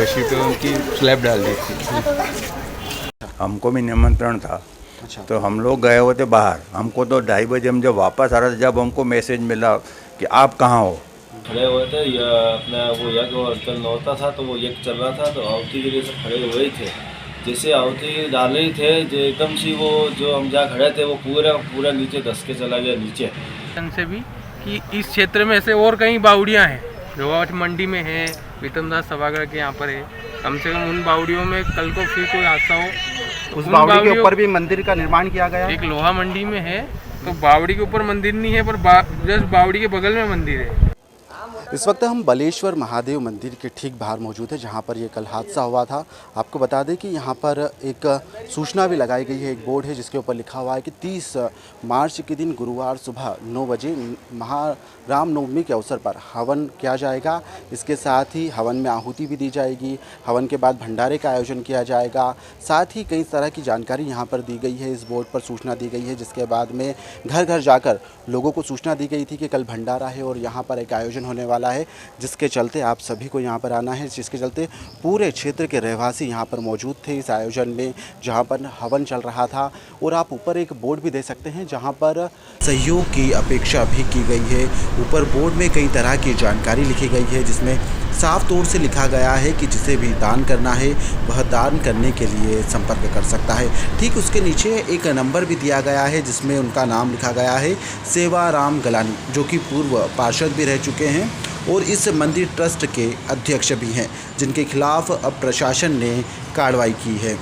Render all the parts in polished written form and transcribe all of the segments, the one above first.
रस्सी पे उनकी स्लैब डाल दी थी। हमको भी निमंत्रण था, अच्छा। तो हम लोग गए हुए थे बाहर। हमको तो 2:30 बजे हम जब वापस आ रहे थे, जब हमको मैसेज मिला कि आप कहाँ हो। खड़े हुए थे या अपना वो यज्ञ और चल होता था, तो वो यज्ञ चल रहा था, तो आहुति के लिए सब खड़े हुए ही थे। जैसे आहुति डाल ही थे, जो एकदम सी वो जो हम जहाँ खड़े थे वो पूरा नीचे धस के चला गया नीचे। से भी कि इस क्षेत्र में ऐसे और कई बावड़ियाँ हैं, जोगावट मंडी में है, विक्रमदास सभागार के यहाँ पर है। कम से कम उन बावड़ियों में कल को फिर कोई हादसा हो। उस बावड़ी के ऊपर भी मंदिर का निर्माण किया गया है। एक लोहा मंडी में है, तो बावड़ी के ऊपर मंदिर नहीं है, पर जस्ट बावड़ी के बगल में मंदिर है। इस वक्त हम बलेश्वर महादेव मंदिर के ठीक बाहर मौजूद है, जहां पर ये कल हादसा हुआ था। आपको बता दें कि यहां पर एक सूचना भी लगाई गई है, एक बोर्ड है जिसके ऊपर लिखा हुआ है कि 30 मार्च के दिन गुरुवार सुबह 9 बजे रामनवमी के अवसर पर हवन किया जाएगा। इसके साथ ही हवन में आहुति भी दी जाएगी। हवन के बाद भंडारे का आयोजन किया जाएगा। साथ ही कई तरह की जानकारी यहाँ पर दी गई है, इस बोर्ड पर सूचना दी गई है, जिसके बाद में घर घर जाकर लोगों को सूचना दी गई थी कि कल भंडारा है और यहाँ पर एक आयोजन होने वाला है, जिसके चलते आप सभी को यहाँ पर आना है। जिसके चलते पूरे क्षेत्र के रहवासी यहाँ पर मौजूद थे इस आयोजन में, जहाँ पर हवन चल रहा था। और आप ऊपर एक बोर्ड भी देख सकते हैं जहाँ पर सहयोग की अपेक्षा भी की गई है। ऊपर बोर्ड में कई तरह की जानकारी लिखी गई है, जिसमें साफ तौर से लिखा गया है कि जिसे भी दान करना है वह दान करने के लिए संपर्क कर सकता है। ठीक उसके नीचे एक नंबर भी दिया गया है, जिसमें उनका नाम लिखा गया है, सेवाराम गलानी, जो कि पूर्व पार्षद भी रह चुके हैं और इस मंदिर ट्रस्ट के अध्यक्ष भी हैं, जिनके खिलाफ अब प्रशासन ने कार्रवाई की है।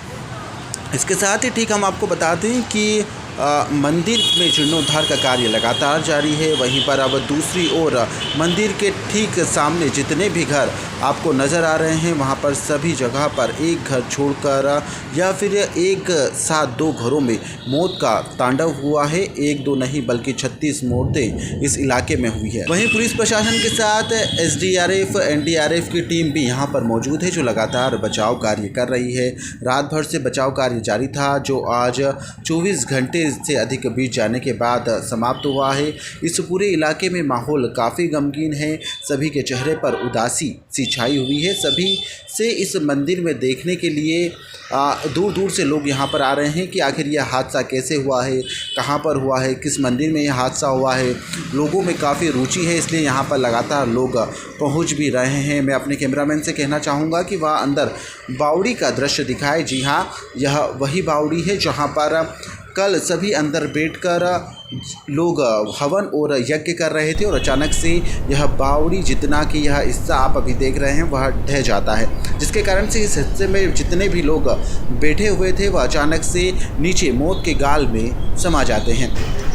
इसके साथ ही ठीक हम आपको बता दें कि मंदिर में जीर्णोद्धार का कार्य लगातार जारी है। वहीं पर अब दूसरी ओर मंदिर के ठीक सामने जितने भी घर आपको नज़र आ रहे हैं, वहां पर सभी जगह पर एक घर छोड़कर या फिर एक साथ 2 घरों में मौत का तांडव हुआ है। 1-2 नहीं बल्कि 36 मौतें इस इलाके में हुई है। वहीं पुलिस प्रशासन के साथ SDRF, NDRF की टीम भी यहां पर मौजूद है, जो लगातार बचाव कार्य कर रही है। रात भर से बचाव कार्य जारी था, जो आज 24 घंटे से अधिक बीत जाने के बाद समाप्त हुआ है। इस पूरे इलाके में माहौल काफ़ी गमगीन है। सभी के चेहरे पर उदासी सी छाई हुई है। सभी से इस मंदिर में देखने के लिए दूर दूर से लोग यहाँ पर आ रहे हैं कि आखिर यह हादसा कैसे हुआ है, कहाँ पर हुआ है, किस मंदिर में यह हादसा हुआ है। लोगों में काफ़ी रुचि है, इसलिए यहाँ पर लगातार लोग पहुँच भी रहे हैं। मैं अपने कैमरामैन से कहना चाहूँगा कि वह अंदर बावड़ी का दृश्य दिखाए। जी हाँ, यह वही बावड़ी है जहाँ पर कल सभी अंदर बैठकर लोग हवन और यज्ञ कर रहे थे और अचानक से यह बावड़ी, जितना कि यह हिस्सा आप अभी देख रहे हैं, वह ढह जाता है, जिसके कारण से इस हिस्से में जितने भी लोग बैठे हुए थे वह अचानक से नीचे मौत के गाल में समा जाते हैं।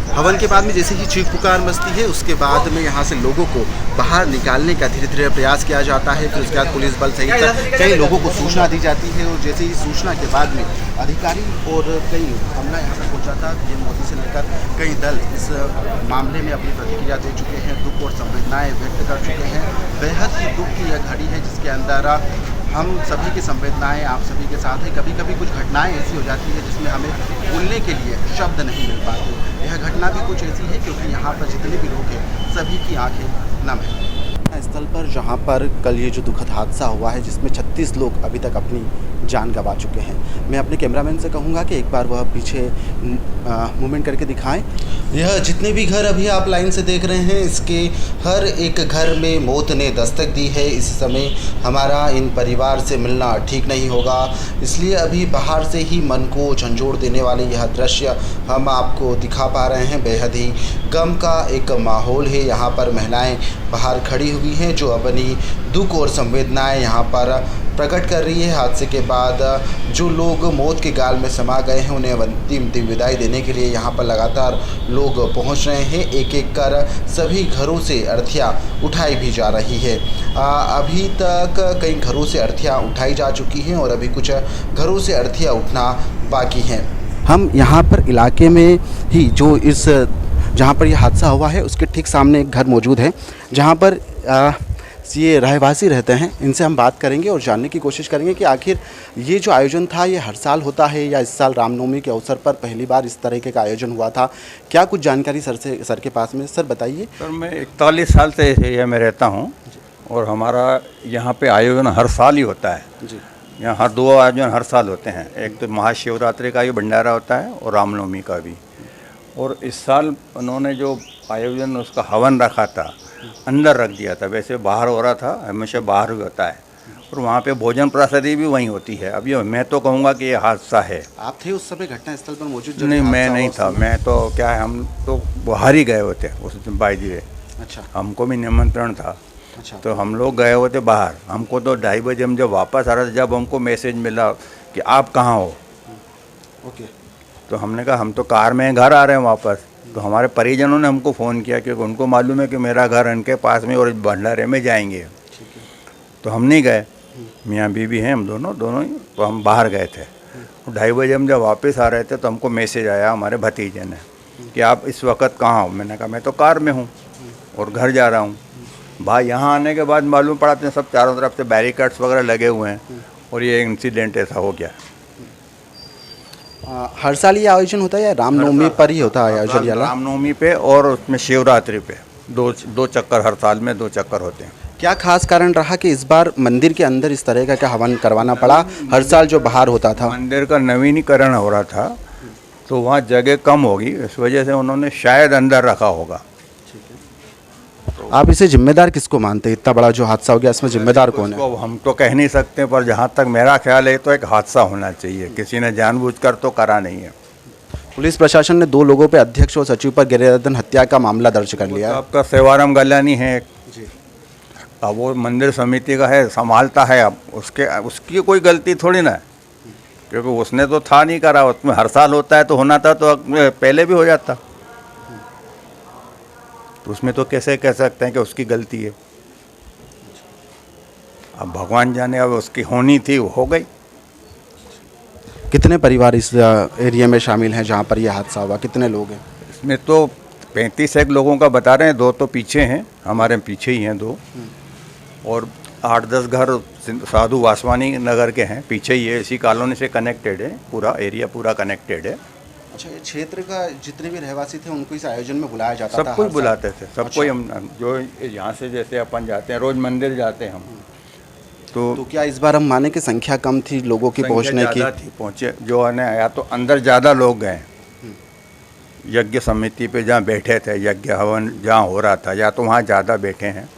हवन के बाद में जैसे ही चीख पुकार मचती है, उसके बाद में यहाँ से लोगों को बाहर निकालने का धीरे धीरे प्रयास किया जाता है। फिर उसके बाद पुलिस बल सहित कई लोगों को सूचना दी जाती है और जैसे ही सूचना के बाद में अधिकारी और कई हमला यहाँ पर पहुँचा था। ये मोदी से लेकर कई दल इस मामले में अपनी प्रतिक्रिया दे चुके हैं, दुख और संवेदनाएँ व्यक्त कर चुके हैं। बेहद ही दुख की यह घड़ी है जिसके अंदर हम सभी की संवेदनाएं आप सभी के साथ है। कभी कभी कुछ घटनाएं ऐसी हो जाती है जिसमें हमें बोलने के लिए शब्द नहीं मिल पाते। यह घटना भी कुछ ऐसी है क्योंकि यहाँ पर जितने भी लोग हैं सभी की आंखें नम है। स्थल पर जहाँ पर कल ये जो दुखद हादसा हुआ है, जिसमें 36 लोग अभी तक अपनी जान गंवा चुके हैं, मैं अपने कैमरामैन से कहूँगा कि एक बार वह पीछे मूवमेंट करके दिखाएं। यह जितने भी घर अभी आप लाइन से देख रहे हैं, इसके हर एक घर में मौत ने दस्तक दी है। इस समय हमारा इन परिवार से मिलना ठीक नहीं होगा, इसलिए अभी बाहर से ही मन को झंझोड़ देने वाले यह दृश्य हम आपको दिखा पा रहे हैं। बेहद ही गम का एक माहौल है। यहाँ पर महिलाएं बाहर खड़ी हुई हैं, जो अपनी दुख और संवेदनाएं यहाँ पर प्रकट कर रही है। हादसे के बाद जो लोग मौत के गाल में समा गए हैं, उन्हें अंतिम विदाई देने के लिए यहाँ पर लगातार लोग पहुँच रहे हैं। एक एक कर सभी घरों से अर्थियाँ उठाई भी जा रही है। अभी तक कई घरों से अर्थियाँ उठाई जा चुकी हैं और अभी कुछ घरों से अर्थियाँ उठना बाकी हैं। हम यहाँ पर इलाके में ही जो इस जहाँ पर यह हादसा हुआ है उसके ठीक सामने एक घर मौजूद है, जहाँ पर ये रहवासी रहते हैं। इनसे हम बात करेंगे और जानने की कोशिश करेंगे कि आखिर ये जो आयोजन था ये हर साल होता है या इस साल रामनवमी के अवसर पर पहली बार इस तरह का आयोजन हुआ था। क्या कुछ जानकारी सर के पास में? सर बताइए। सर मैं 41 साल से यह मैं रहता हूँ और हमारा यहाँ पे आयोजन हर साल ही होता है। जी। यहाँ हर 2 आयोजन हर साल होते हैं, एक तो महाशिवरात्रि का भी भंडारा होता है और रामनवमी का भी। और इस साल उन्होंने जो आयोजन उसका हवन रखा था अंदर रख दिया था, वैसे बाहर हो रहा था, हमेशा बाहर भी होता है और वहाँ पे भोजन प्रसादी भी वहीं होती है। अब ये मैं तो कहूँगा कि ये हादसा है। आप थे उस समय घटना स्थल पर मौजूद? जब नहीं, ये मैं हादसा नहीं हुआ था, उस समय? मैं तो क्या है, हम तो बाहर ही गए हुए थे उस दिन बाई दी वे। अच्छा हमको भी निमंत्रण था, अच्छा। तो हम लोग गए हुए थे बाहर। हमको तो 2:30 बजे हम जब वापस आ रहे थे, जब हमको मैसेज मिला कि आप कहाँ हो, ओके। तो हमने कहा हम तो कार में घर आ रहे हैं वापस। तो हमारे परिजनों ने हमको फ़ोन किया क्योंकि उनको मालूम है कि मेरा घर इनके पास में और भंडारे में जाएंगे। ठीक है। तो हम नहीं गए, मियाँ बीवी हैं हम दोनों ही, तो हम बाहर गए थे। 2:30 बजे हम जब वापस आ रहे थे तो हमको मैसेज आया हमारे भतीजे ने कि आप इस वक्त कहाँ हो। मैंने कहा मैं तो कार में हूँ और घर जा रहा हूँ। भाई यहाँ आने के बाद मालूम पड़ा तो सब चारों तरफ से बैरिकेड्स वगैरह लगे हुए हैं और ये इंसिडेंट ऐसा हो गया। हर साल ये आयोजन होता है या रामनवमी पर ही होता है आयोजन? रामनवमी पे और उसमें शिवरात्रि पे दो चक्कर, हर साल में 2 चक्कर होते हैं। क्या खास कारण रहा कि इस बार मंदिर के अंदर इस तरह का हवन करवाना पड़ा, हर साल जो बाहर होता था? मंदिर का नवीनीकरण हो रहा था तो वहाँ जगह कम होगी, इस वजह से उन्होंने शायद अंदर रखा होगा। आप इसे जिम्मेदार किसको मानते हैं? इतना बड़ा जो हादसा हो गया इसमें जिम्मेदार कौन है? उसको हम तो कह नहीं सकते, पर जहाँ तक मेरा ख्याल है तो एक हादसा होना चाहिए, किसी ने जानबूझकर तो करा नहीं है। पुलिस प्रशासन ने 2 लोगों पर, अध्यक्ष और सचिव पर गिरफ्तार हत्या का मामला दर्ज कर लिया है। आपका सेवाराम गलानी है, जी। अब वो मंदिर समिति का है, संभालता है। अब उसकी कोई गलती थोड़ी ना है, क्योंकि उसने तो था नहीं करा। उसमें हर साल होता है तो होना था तो पहले भी हो जाता, तो उसमें तो कैसे कह सकते हैं कि उसकी गलती है। अब भगवान जाने, अब उसकी होनी थी वो हो गई। कितने परिवार इस एरिया में शामिल हैं जहाँ पर यह हादसा हुआ? कितने लोग हैं इसमें? तो 35 एक लोगों का बता रहे हैं, 2 तो पीछे हैं, हमारे पीछे ही हैं 2, और 8-10 घर साधु वासवानी नगर के हैं, पीछे ही है, इसी कॉलोनी से कनेक्टेड है, पूरा एरिया पूरा कनेक्टेड है। अच्छा, ये क्षेत्र का जितने भी रहवासी थे उनको इस आयोजन में बुलाया जाता था? सबको ही बुलाते थे, सबको ही। अच्छा। हम जो यहाँ से जैसे अपन जाते हैं, रोज़ मंदिर जाते हैं हम, तो क्या इस बार हम माने कि संख्या कम थी लोगों की पहुँचने की? ज़्यादा थी, पहुँचे जो है ना, या तो अंदर ज़्यादा लोग गए यज्ञ समिति पे जहाँ बैठे थे, यज्ञ हवन जहाँ हो रहा था, या तो वहाँ ज़्यादा बैठे हैं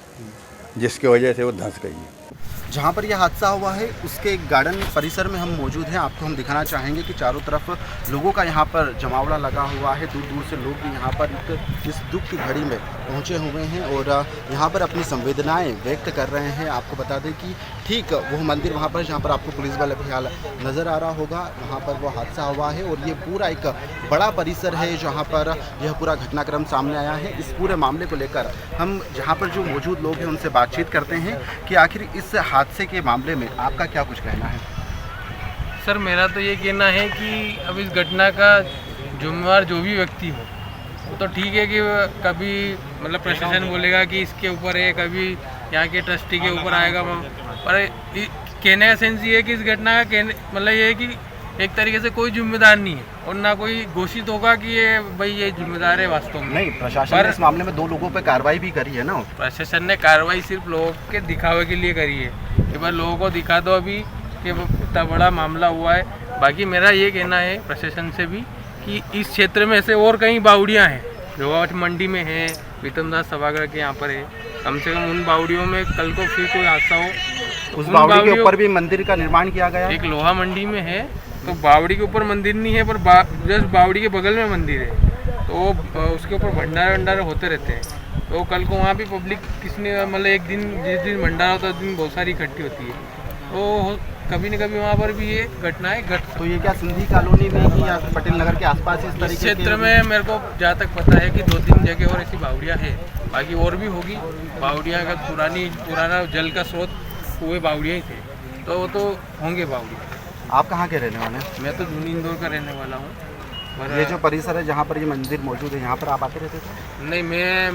जिसकी वजह से वो धंस गई है। जहाँ पर यह हादसा हुआ है उसके गार्डन परिसर में हम मौजूद हैं। आपको हम दिखाना चाहेंगे कि चारों तरफ लोगों का यहाँ पर जमावड़ा लगा हुआ है। दूर दूर से लोग भी यहाँ पर इस दुख की घड़ी में पहुँचे हुए हैं और यहाँ पर अपनी संवेदनाएं व्यक्त कर रहे हैं। आपको बता दें कि ठीक वो मंदिर वहाँ पर जहाँ पर आपको पुलिस वाला भी हाल नज़र आ रहा होगा, वहाँ पर वो हादसा हुआ है और ये पूरा एक बड़ा परिसर है जहाँ पर यह पूरा घटनाक्रम सामने आया है। इस पूरे मामले को लेकर हम जहाँ पर जो मौजूद लोग हैं उनसे बातचीत करते हैं कि आखिर इस हादसे के मामले में आपका क्या कुछ कहना है? सर मेरा तो ये कहना है कि अब इस घटना का जिम्मेवार जो भी व्यक्ति हो वो तो ठीक है कि कभी मतलब प्रशासन बोलेगा कि इसके ऊपर है, कभी यहाँ के ट्रस्टी के ऊपर आएगा, पर कहने का सेंस ये है कि इस घटना का कहने मतलब ये है कि एक तरीके से कोई जिम्मेदार नहीं है और ना कोई घोषित होगा कि ये भाई ये जिम्मेदार है वास्तव में। नहीं, प्रशासन ने इस मामले में 2 लोगों पर कार्रवाई भी करी है ना? प्रशासन ने कार्रवाई सिर्फ लोगों के दिखावे के लिए करी है कि भाई लोगों को दिखा दो अभी कि इतना बड़ा मामला हुआ है। बाकी मेरा ये कहना है प्रशासन से भी कि इस क्षेत्र में ऐसे और कई बावड़ियाँ हैं जो आज मंडी में है, वितमदास सभागार के यहाँ पर है, कम से कम उन बावड़ियों में कल को फिर कोई हादसा हो। उस बावड़ी के ऊपर भी मंदिर का निर्माण किया गया? एक लोहा मंडी में है, तो बावड़ी के ऊपर मंदिर नहीं है, पर जस्ट बावड़ी के बगल में मंदिर है, तो उसके ऊपर भंडारे होते रहते हैं। तो कल को वहाँ भी पब्लिक किसने मतलब एक दिन जिस दिन भंडारा होता है उस दिन बहुत सारी इकट्ठी होती है, तो कभी न कभी वहाँ पर भी ये घटनाएं घट। तो ये क्या सिंधी कॉलोनी में ही या पटेल नगर के आसपास इस तरीके क्षेत्र में मेरे को जहाँ तक पता है कि 2-3 जगह और ऐसी बावड़ियाँ है, बाकी और भी होगी बावड़ियाँ। का पुराना जल का स्रोत हुए बावड़ियाँ ही थे, तो वो तो होंगे बावड़ियाँ। आप कहाँ के रहने वाले हैं? मैं तो जूनी इंदौर का रहने वाला हूँ। ये जो परिसर है जहाँ पर ये मंदिर मौजूद है, यहाँ पर आप आते रहते थे? नहीं,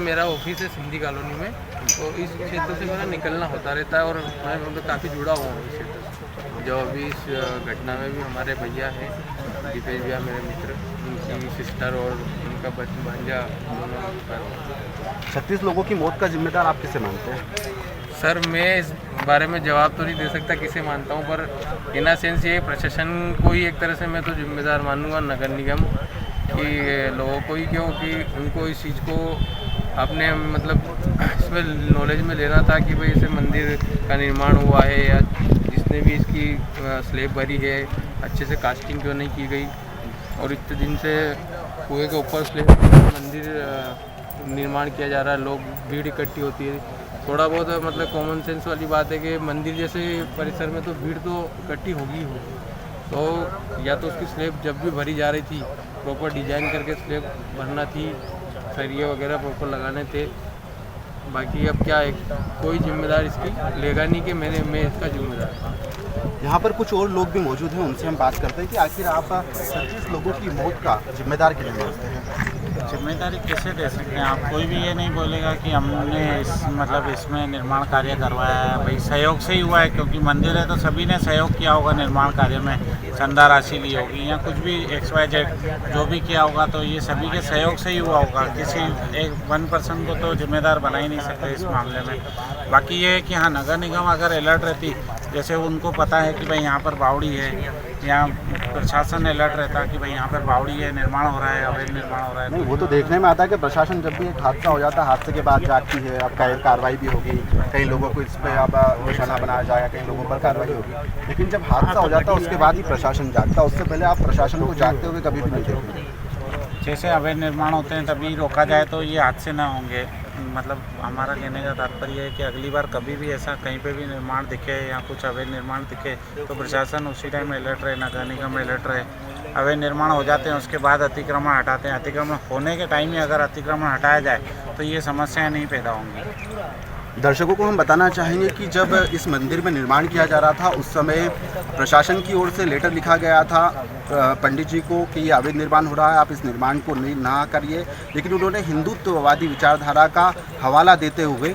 मेरा ऑफिस है सिंधी कॉलोनी में, तो इस क्षेत्र से मेरा निकलना होता रहता है और मैं मतलब काफ़ी जुड़ा हुआ हूँ इस क्षेत्र से। जो अभी इस घटना में भी हमारे भैया हैं, दीपेश भैया मेरे मित्र, उनकी सिस्टर और उनका भांजा दोनों। 36 लोगों की मौत का जिम्मेदार आप किसे मानते हैं? सर मैं इस बारे में जवाब तो नहीं दे सकता किसे मानता हूँ, पर इन सेंस ये प्रशासन को ही एक तरह से मैं तो जिम्मेदार मानूंगा, नगर निगम कि लोगों को ही, क्योंकि उनको इस चीज़ को अपने मतलब इसमें नॉलेज में लेना था कि भाई इसे मंदिर का निर्माण हुआ है या जिसने भी इसकी स्लेब भरी है अच्छे से कास्टिंग क्यों नहीं की गई, और इतने दिन से कुएं के ऊपर स्लेब मंदिर निर्माण किया जा रहा है, लोग भीड़ इकट्ठी होती है। थोड़ा बहुत मतलब कॉमन सेंस वाली बात है कि मंदिर जैसे परिसर में तो भीड़ तो इकट्ठी होगी ही होगी, तो या तो उसकी स्लेब जब भी भरी जा रही थी प्रॉपर डिजाइन करके स्लेब भरना थी, सरिये वगैरह प्रॉपर लगाने थे। बाकी अब क्या है, कोई जिम्मेदार इसकी लेगा नहीं कि मैं इसका जिम्मेदार हूँ। यहाँ पर कुछ और लोग भी मौजूद हैं, उनसे हम बात करते हैं कि आखिर आप 25 लोगों की मौत का जिम्मेदार किसे मानते हैं? जिम्मेदारी कैसे दे सकते हैं आप? कोई भी ये नहीं बोलेगा कि हमने मतलब इसमें निर्माण कार्य करवाया है, भाई सहयोग से ही हुआ है, क्योंकि मंदिर है तो सभी ने सहयोग किया होगा निर्माण कार्य में, चंदा राशि ली होगी या कुछ भी XYZ जो भी किया होगा, तो ये सभी के सहयोग से ही हुआ होगा। किसी एक 1% को तो जिम्मेदार बना ही नहीं सकते इस मामले में। बाकी ये है कि हाँ, नगर निगम अगर अलर्ट रहती, जैसे उनको पता है कि भाई यहाँ पर बावड़ी है, या प्रशासन अलर्ट रहता कि भाई यहाँ पर बावड़ी है, निर्माण हो रहा है, अवैध निर्माण हो रहा है। नहीं, वो तो देखने में आता है कि प्रशासन जब भी एक हादसा हो जाता है, हादसे के बाद जागती है, अब कार्रवाई भी होगी, कई लोगों को इस पर अब निशाना बनाया जाएगा, कई लोगों पर कार्रवाई होगी, लेकिन जब हादसा हो जाता है उसके बाद ही प्रशासन जागता है, उससे पहले आप प्रशासन को जागते हुए कभी भी नहीं देखते। जैसे अवैध निर्माण होते हैं तभी रोका जाए तो ये हादसे ना होंगे। मतलब हमारा कहने का तात्पर्य है कि अगली बार कभी भी ऐसा कहीं पे भी निर्माण दिखे या कुछ अवैध निर्माण दिखे तो प्रशासन उसी टाइम अलर्ट रहे, नगर निगम अलर्ट रहे। अवैध निर्माण हो जाते हैं उसके बाद अतिक्रमण हटाते हैं, अतिक्रमण होने के टाइम ही अगर अतिक्रमण हटाया जाए तो ये समस्याएं नहीं पैदा होंगी। दर्शकों को हम बताना चाहेंगे कि जब इस मंदिर में निर्माण किया जा रहा था उस समय प्रशासन की ओर से लेटर लिखा गया था पंडित जी को कि अवैध निर्माण हो रहा है, आप इस निर्माण को ना करिए, लेकिन उन्होंने हिंदुत्ववादी विचारधारा का हवाला देते हुए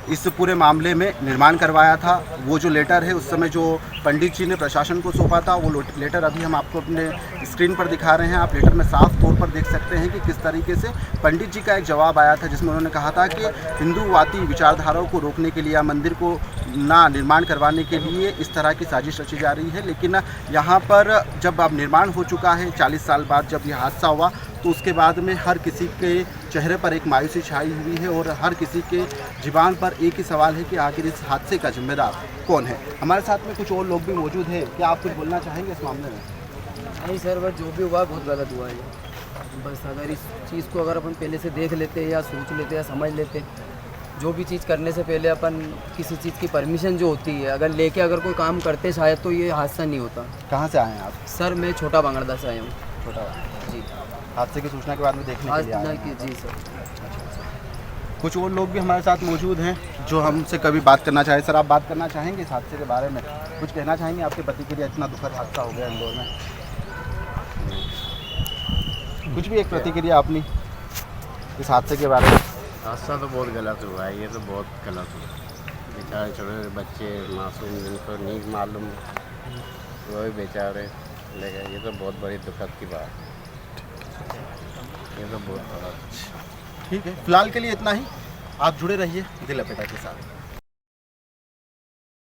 इस पूरे मामले में निर्माण करवाया था। वो जो लेटर है उस समय जो पंडित जी ने प्रशासन को सौंपा था, वो लेटर अभी हम आपको अपने स्क्रीन पर दिखा रहे हैं। आप लेटर में साफ तौर पर देख सकते हैं कि किस तरीके से पंडित जी का एक जवाब आया था, जिसमें उन्होंने कहा था कि हिंदूवादी विचारधाराओं को रोकने के लिए या मंदिर को ना निर्माण करवाने के लिए इस तरह की साजिश रची जा रही है। लेकिन यहाँ पर जब अब निर्माण हो चुका है, 40 साल बाद जब यह हादसा हुआ, तो उसके बाद में हर किसी के चेहरे पर एक मायूसी छाई हुई है और हर किसी के ज़ुबान पर एक ही सवाल है कि आखिर इस हादसे का जिम्मेदार कौन है। हमारे साथ में कुछ और लोग भी मौजूद हैं, क्या आप कुछ बोलना चाहेंगे इस मामले में? नहीं सर, बस जो भी हुआ बहुत गलत हुआ है। बस अगर इस चीज़ को अगर अपन पहले से देख लेते या सोच लेते या समझ लेते, जो भी चीज़ करने से पहले अपन किसी चीज़ की परमिशन जो होती है अगर लेके अगर कोई काम करते शायद तो ये हादसा नहीं होता। कहाँ से आए हैं आप? सर मैं छोटा बांगड़दा से आया हूँ। छोटा जी, हादसे की सूचना के बाद में देखने के लिए आए हैं। जी सर। कुछ और लोग भी हमारे साथ मौजूद हैं जो हमसे कभी बात करना चाहे। सर, आप बात करना चाहेंगे इस हादसे के बारे में? कुछ कहना चाहेंगे? आपके पति के लिए इतना दुखद हादसा हो गया इंदौर में, कुछ भी एक प्रतिक्रिया अपनी इस हादसे के बारे में? हादसा तो बहुत गलत हुआ है, ये तो बहुत गलत हुआ। बेचारे छोटे बच्चे मासूम जिनको नहीं मालूम वो भी बेचारे ले गए, ये तो बहुत बड़ी दुखद की बात है, ये तो बहुत गलत। ठीक है, फिलहाल के लिए इतना ही। आप जुड़े रहिए दिल लपेटा के साथ।